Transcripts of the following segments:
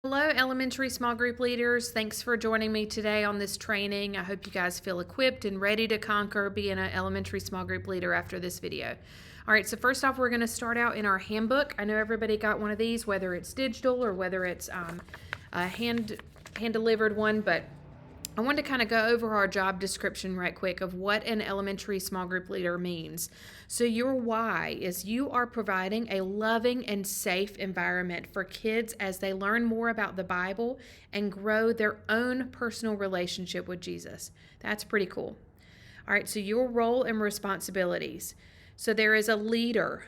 Hello, elementary small group leaders. Thanks for joining me today on this training. I hope you guys feel equipped and ready to conquer being an elementary small group leader after this video. All right, so first off, we're going to start out in our handbook. I know everybody got one of these, whether it's digital or whether it's a hand-delivered one, but I wanted to kind of go over our job description right quick of what an elementary small group leader means. So your why is you are providing a loving and safe environment for kids as they learn more about the Bible and grow their own personal relationship with Jesus. That's pretty cool. All right, so your role and responsibilities. So there is a leader.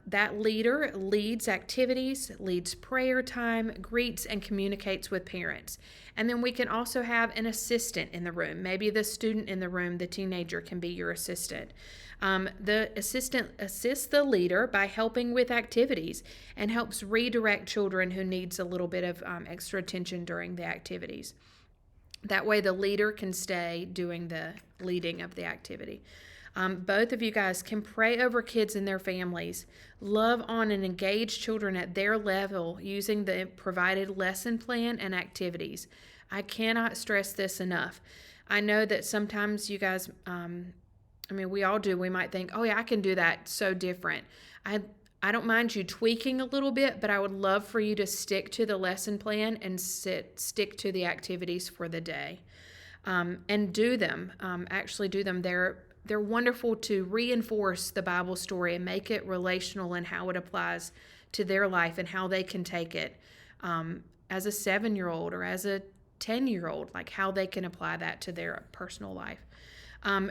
That leader leads activities, leads prayer time, greets and communicates with parents. And then we can also have an assistant in the room. Maybe the student in the room, the teenager, can be your assistant. The assistant assists the leader by helping with activities and helps redirect children who needs a little bit of extra attention during the activities. That way the leader can stay doing the leading of the activity. Both of you guys can pray over kids and their families, love on and engage children at their level using the provided lesson plan and activities. I cannot stress this enough. I know that sometimes you guys, we all do. We might think, oh yeah, I can do that so different. I don't mind you tweaking a little bit, but I would love for you to stick to the lesson plan and stick to the activities for the day, and do them. Actually do them. They're wonderful to reinforce the Bible story and make it relational and how it applies to their life and how they can take it as a 7-year-old or as a 10-year-old, like how they can apply that to their personal life.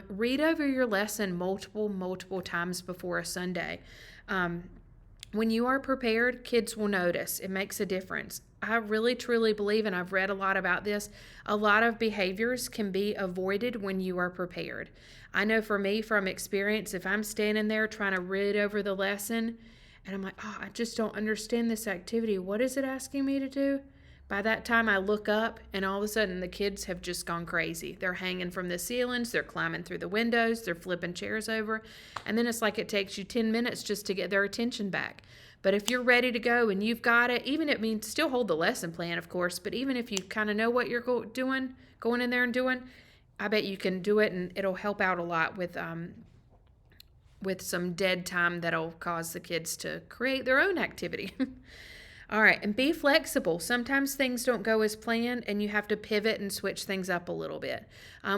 Read over your lesson multiple times before a Sunday. When you are prepared, kids will notice. It makes a difference. I really truly believe, and I've read a lot about this, a lot of behaviors can be avoided when you are prepared. I know for me from experience, if I'm standing there trying to read over the lesson and I'm like, oh, I just don't understand this activity. What is it asking me to do? By that time, I look up and all of a sudden the kids have just gone crazy. They're hanging from the ceilings, they're climbing through the windows, they're flipping chairs over. And then it's like it takes you 10 minutes just to get their attention back. But if you're ready to go and you've got it, even if, still hold the lesson plan, of course, but even if you kind of know what you're going in there and doing, I bet you can do it and it'll help out a lot with some dead time that'll cause the kids to create their own activity. All right, and be flexible. Sometimes things don't go as planned and you have to pivot and switch things up a little bit.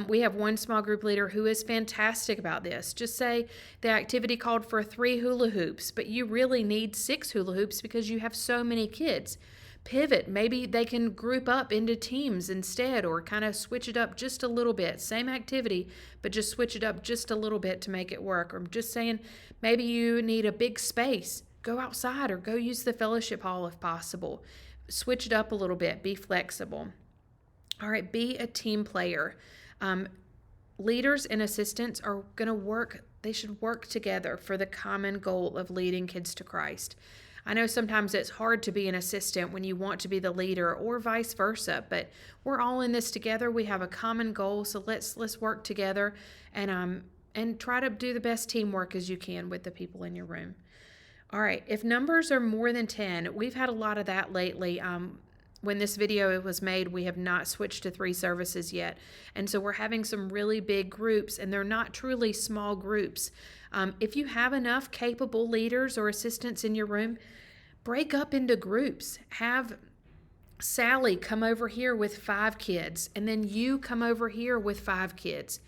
We have one small group leader who is fantastic about this. Just say the activity called for 3 hula hoops, but you really need 6 hula hoops because you have so many kids. Pivot. Maybe they can group up into teams instead or kind of switch it up just a little bit. Same activity, but just switch it up just a little bit to make it work. Or just saying maybe you need a big space. Go outside or go use the fellowship hall if possible. Switch it up a little bit. Be flexible. All right, be a team player. Leaders and assistants are going to work. They should work together for the common goal of leading kids to Christ. I know sometimes it's hard to be an assistant when you want to be the leader or vice versa, but we're all in this together. We have a common goal, so let's work together and try to do the best teamwork as you can with the people in your room. All right, if numbers are more than 10, we've had a lot of that lately. When this video was made, we have not switched to 3 services yet. And so we're having some really big groups, and they're not truly small groups. If you have enough capable leaders or assistants in your room, break up into groups. Have Sally come over here with 5 kids, and then you come over here with 5 kids.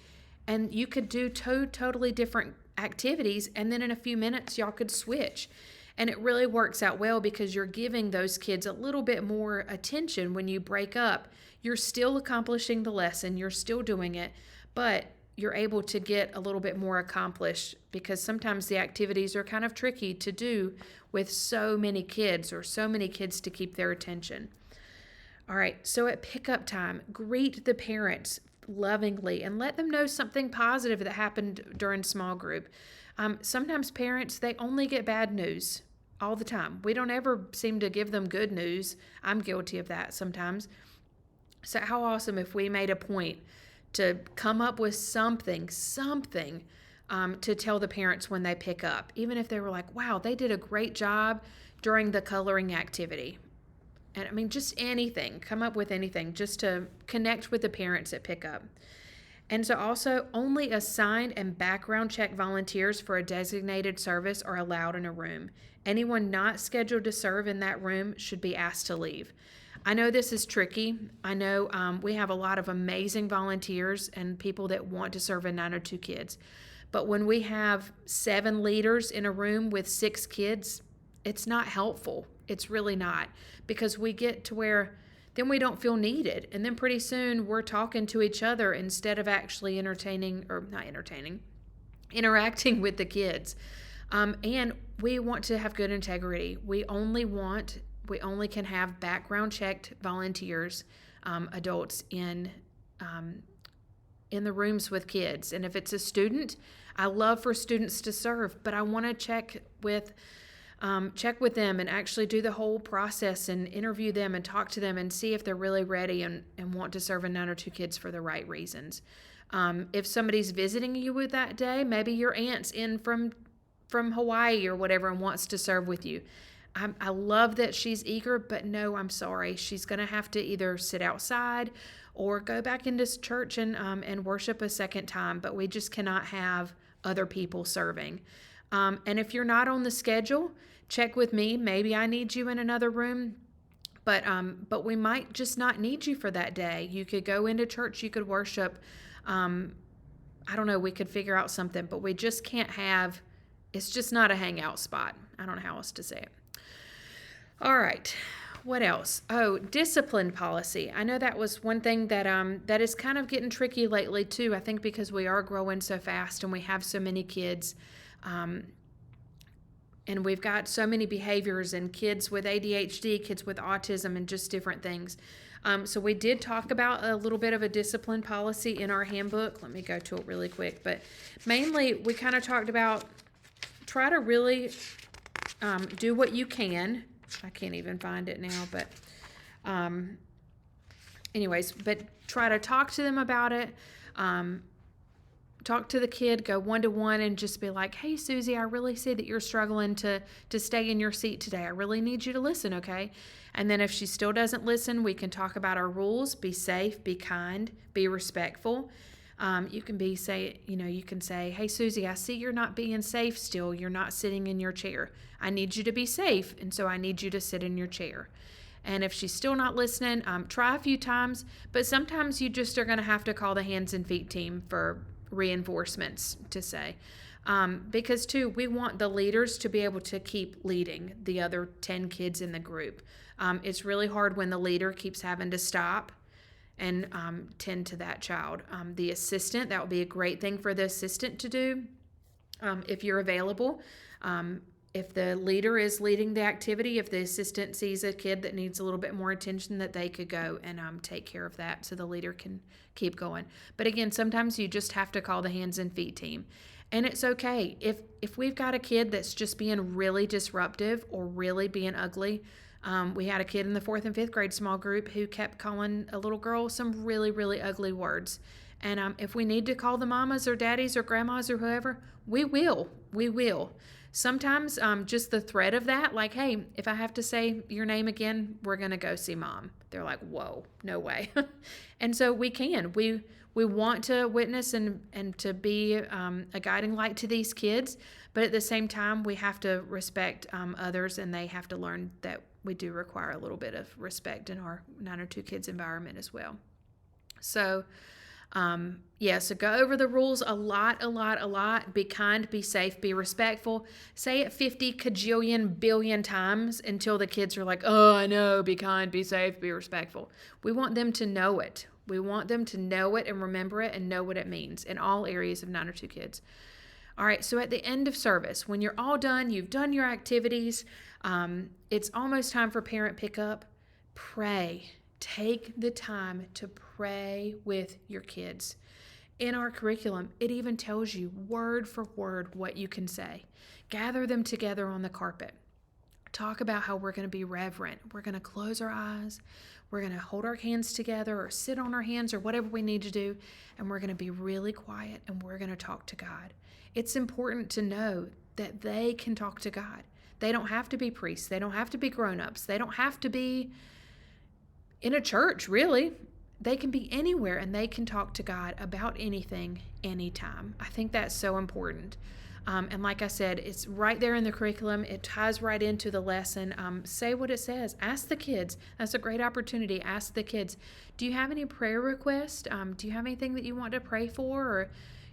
And you could do 2 totally different activities, and then in a few minutes y'all could switch. And it really works out well because you're giving those kids a little bit more attention when you break up. You're still accomplishing the lesson, you're still doing it, but you're able to get a little bit more accomplished because sometimes the activities are kind of tricky to do with so many kids or so many kids to keep their attention. All right, so at pickup time, greet the parents lovingly and let them know something positive that happened during small group. Sometimes parents, they only get bad news all the time. We don't ever seem to give them good news. I'm guilty of that sometimes. So how awesome if we made a point to come up with something to tell the parents when they pick up, even if they were like, wow, they did a great job during the coloring activity. And I mean, just anything, come up with anything just to connect with the parents at pickup. And so also only assigned and background check volunteers for a designated service are allowed in a room. Anyone not scheduled to serve in that room should be asked to leave. I know this is tricky. I know we have a lot of amazing volunteers and people that want to serve in 902 kids. But when we have 7 leaders in a room with 6 kids, it's not helpful. It's really not, because we get to where then we don't feel needed. And then pretty soon we're talking to each other instead of actually interacting with the kids. And we want to have good integrity. We only can have background checked volunteers, adults in the rooms with kids. And if it's a student, I love for students to serve, but I want to check with them and actually do the whole process and interview them and talk to them and see if they're really ready and want to serve in 902 kids for the right reasons. If somebody's visiting you with that day, maybe your aunt's in from Hawaii or whatever and wants to serve with you. I love that she's eager, but no, I'm sorry. She's going to have to either sit outside or go back into church and worship a second time, but we just cannot have other people serving. And if you're not on the schedule, check with me. Maybe I need you in another room, but we might just not need you for that day. You could go into church, you could worship. I don't know, we could figure out something, but we just can't have, it's just not a hangout spot. I don't know how else to say it. All right. What else? Oh, discipline policy. I know that was one thing that is kind of getting tricky lately too. I think because we are growing so fast and we have so many kids, and we've got so many behaviors and kids with ADHD, kids with autism, and just different things. So we did talk about a little bit of a discipline policy in our handbook. Let me go to it really quick. But mainly we kind of talked about try to really do what you can. I can't even find it now, but anyways, but try to talk to them about it. Talk to the kid, go one-to-one and just be like, hey, Susie, I really see that you're struggling to stay in your seat today. I really need you to listen, okay? And then if she still doesn't listen, we can talk about our rules, be safe, be kind, be respectful. You can say, hey, Susie, I see you're not being safe still. You're not sitting in your chair. I need you to be safe, and so I need you to sit in your chair. And if she's still not listening, try a few times, but sometimes you just are going to have to call the hands and feet team for reinforcements to say. Because, too, we want the leaders to be able to keep leading the other 10 kids in the group. It's really hard when the leader keeps having to stop and tend to that child. The assistant, that would be a great thing for the assistant to do if you're available. If the leader is leading the activity, if the assistant sees a kid that needs a little bit more attention, that they could go and take care of that so the leader can keep going. But again, sometimes you just have to call the hands and feet team. And it's okay. If we've got a kid that's just being really disruptive or really being ugly, we had a kid in the 4th and 5th grade small group who kept calling a little girl some really, really ugly words. And if we need to call the mamas or daddies or grandmas or whoever, we will. Sometimes just the threat of that, like, hey, if I have to say your name again, we're going to go see mom. They're like, whoa, no way. And so we can. We want to witness and to be a guiding light to these kids, but at the same time, we have to respect others, and they have to learn that we do require a little bit of respect in our 902 kids environment as well. So, so go over the rules a lot. Be kind, be safe, be respectful. Say it 50 kajillion billion times until the kids are like, oh, I know, be kind, be safe, be respectful. We want them to know it. We want them to know it and remember it and know what it means in all areas of 902 kids. All right, so at the end of service, when you're all done, you've done your activities, it's almost time for parent pickup. Pray. Take the time to pray with your kids. In our curriculum, it even tells you word for word what you can say. Gather them together on the carpet. Talk about how we're going to be reverent. We're going to close our eyes. We're going to hold our hands together or sit on our hands or whatever we need to do. And we're going to be really quiet and we're going to talk to God. It's important to know that they can talk to God. They don't have to be priests. They don't have to be grown-ups. They don't have to be in a church, really. They can be anywhere and they can talk to God about anything, anytime. I think that's so important. And like I said, it's right there in the curriculum. It ties right into the lesson. Say what it says. Ask the kids. That's a great opportunity. Ask the kids, do you have any prayer requests? Do you have anything that you want to pray for? Or,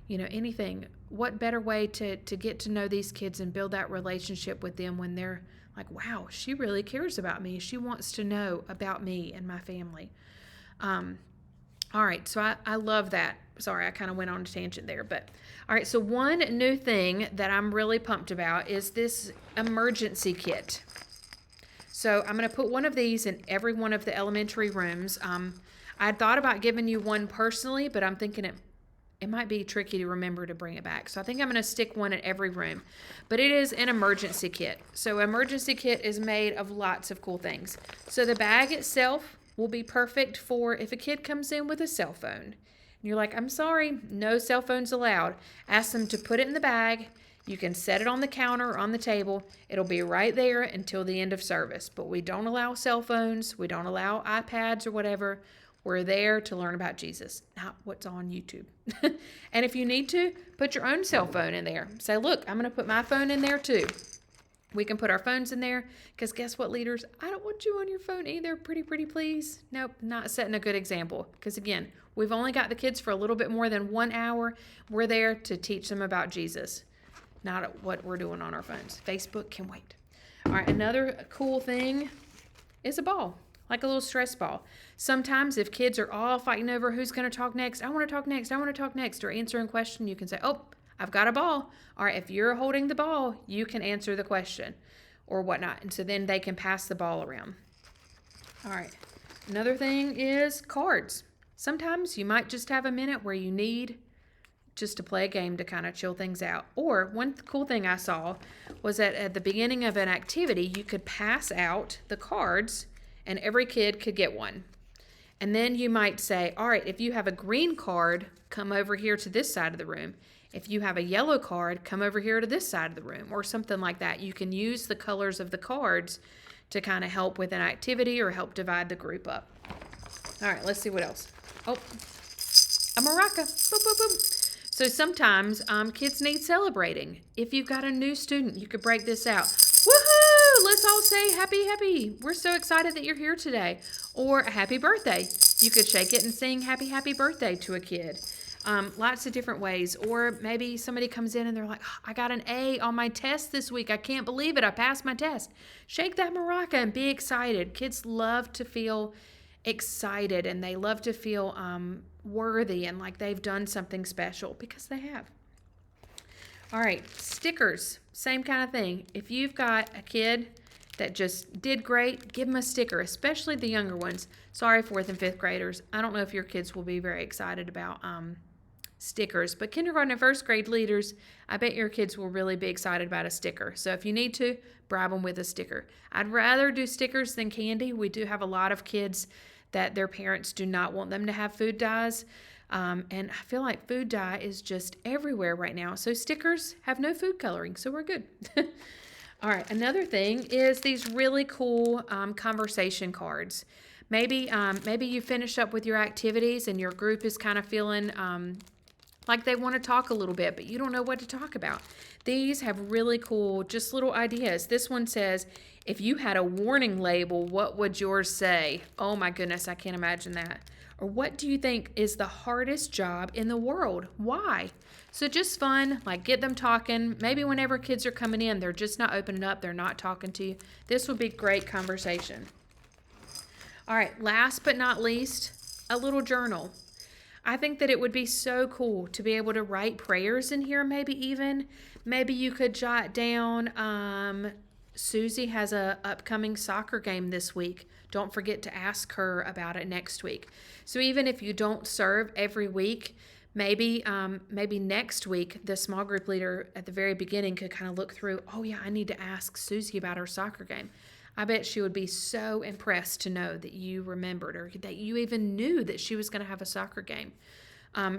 anything. What better way to get to know these kids and build that relationship with them when they're like, wow, she really cares about me. She wants to know about me and my family. All right, so I love that. Sorry, I kind of went on a tangent there, but all right, so one new thing that I'm really pumped about is this emergency kit. So I'm going to put one of these in every one of the elementary rooms. I thought about giving you one personally, but I'm thinking it might be tricky to remember to bring it back. So I think I'm going to stick one in every room. But it is an emergency kit. So emergency kit is made of lots of cool things. So the bag itself will be perfect for if a kid comes in with a cell phone. And you're like, I'm sorry, no cell phones allowed. Ask them to put it in the bag. You can set it on the counter or on the table. It'll be right there until the end of service. But we don't allow cell phones. We don't allow iPads or whatever. We're there to learn about Jesus, not what's on YouTube. And if you need to, put your own cell phone in there. Say, look, I'm going to put my phone in there too. We can put our phones in there because guess what, leaders? I don't want you on your phone either. Pretty please. Nope, not setting a good example. Because again, we've only got the kids for a little bit more than 1 hour. We're there to teach them about Jesus, not what we're doing on our phones. Facebook can wait. All right, another cool thing is a ball, like a little stress ball. Sometimes if kids are all fighting over who's going to talk next, I want to talk next, I want to talk next, or answering a question, you can say, oh, I've got a ball. All right, if you're holding the ball, you can answer the question or whatnot. And so then they can pass the ball around. All right, another thing is cards. Sometimes you might just have a minute where you need just to play a game to kind of chill things out. Or one cool thing I saw was that at the beginning of an activity, you could pass out the cards and every kid could get one. And then you might say, all right, if you have a green card, come over here to this side of the room. If you have a yellow card, come over here to this side of the room, or something like that. You can use the colors of the cards to kind of help with an activity or help divide the group up. All right, let's see what else. Oh, a maraca. Boop, boop, boop. So sometimes kids need celebrating. If you've got a new student, you could break this out. Woohoo! Let's all say happy. We're so excited that you're here today. Or a happy birthday. You could shake it and sing happy birthday to a kid. Lots of different ways. Or maybe somebody comes in and they're like, oh, I got an A on my test this week. I can't believe it. I passed my test. Shake that maraca and be excited. Kids love to feel excited and they love to feel worthy and like they've done something special because they have. All right, stickers, same kind of thing. If you've got a kid that just did great, give them a sticker, especially the younger ones. Sorry, 4th and 5th graders. I don't know if your kids will be very excited about stickers, but kindergarten and 1st grade leaders, I bet your kids will really be excited about a sticker. So if you need to, bribe them with a sticker. I'd rather do stickers than candy. We do have a lot of kids that their parents do not want them to have food dyes. And I feel like food dye is just everywhere right now. So stickers have no food coloring, so we're good. All right, another thing is these really cool conversation cards. Maybe you finish up with your activities and your group is kind of feeling like they want to talk a little bit, but you don't know what to talk about. These have really cool, just little ideas. This one says, if you had a warning label, what would yours say? Oh my goodness, I can't imagine that. Or what do you think is the hardest job in the world? Why? So just fun, like get them talking. Maybe whenever kids are coming in, they're just not opening up, they're not talking to you. This would be great conversation. All right, last but not least, a little journal. I think that it would be so cool to be able to write prayers in here, maybe you could jot down, Susie has a upcoming soccer game this week. Don't forget to ask her about it next week. So even if you don't serve every week, maybe next week, the small group leader at the very beginning could kind of look through, oh yeah, I need to ask Susie about her soccer game. I bet she would be so impressed to know that you remembered or that you even knew that she was going to have a soccer game.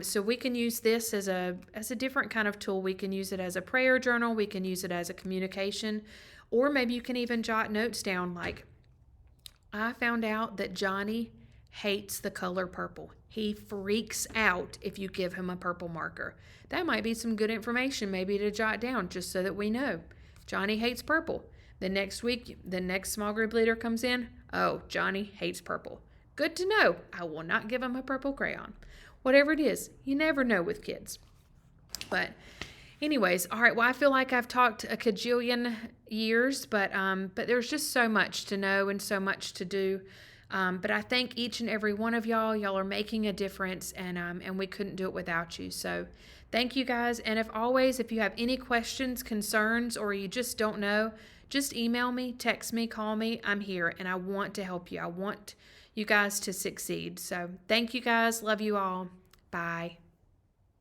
So we can use this as a different kind of tool. We can use it as a prayer journal. We can use it as a communication. Or maybe you can even jot notes down like, I found out that Johnny hates the color purple. He freaks out if you give him a purple marker. That might be some good information maybe to jot down just so that we know. Johnny hates purple. The next week, the next small group leader comes in. Oh, Johnny hates purple. Good to know. I will not give him a purple crayon. Whatever it is, you never know with kids. But anyways, all right, well, I feel like I've talked a cajillion years, but there's just so much to know and so much to do. But I thank each and every one of y'all. Y'all are making a difference, and we couldn't do it without you. So thank you guys. And if you have any questions, concerns, or you just don't know, just email me, text me, call me. I'm here, and I want to help you. I want you guys to succeed. So thank you guys. Love you all. Bye.